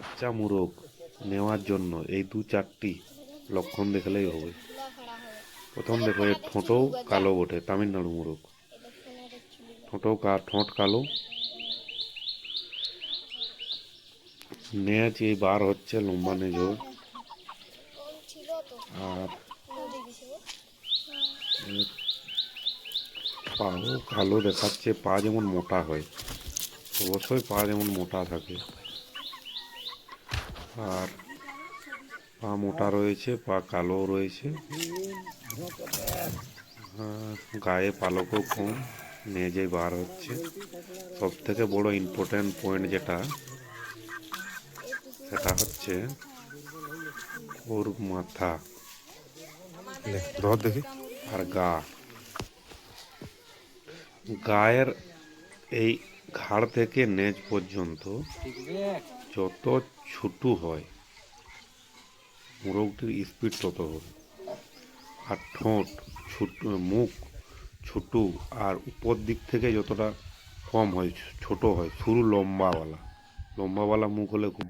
বাচ্চা মোরগ নেওয়ার জন্য এই 2-4টি লক্ষণ দেখলেই হবে। প্রথম দেখো, এর ঠোঁটও কালো বটে, তামিলনাড়ু মোরগ। ঠোঁট কালো, নেজ এই বার হচ্ছে, লম্বা নেজ ওর। আর এর পাও কালো দেখাচ্ছে, পা যেমন মোটা হয়, অবশ্যই পা যেমন মোটা থাকে। আর পা মোটা রয়েছে, পা কালো রয়েছে। গায়ে পালকও কম, নেজে বার হচ্ছে। সব থেকে বড় ইম্পর্টেন্ট পয়েন্ট যেটা, সেটা হচ্ছে ওর মাথা ধর দেখি। আর গায়ের এই ঘাড় থেকে নেজ পর্যন্ত যত ছোট হয় মোরগটির স্পিড তত হবে। আর ঠোঁট ছোট, মুখ ছোট, আর উপর দিক থেকে যতটা কম হয়, ছোট হয়, সরু লম্বাওয়ালা মুখ হলে খুব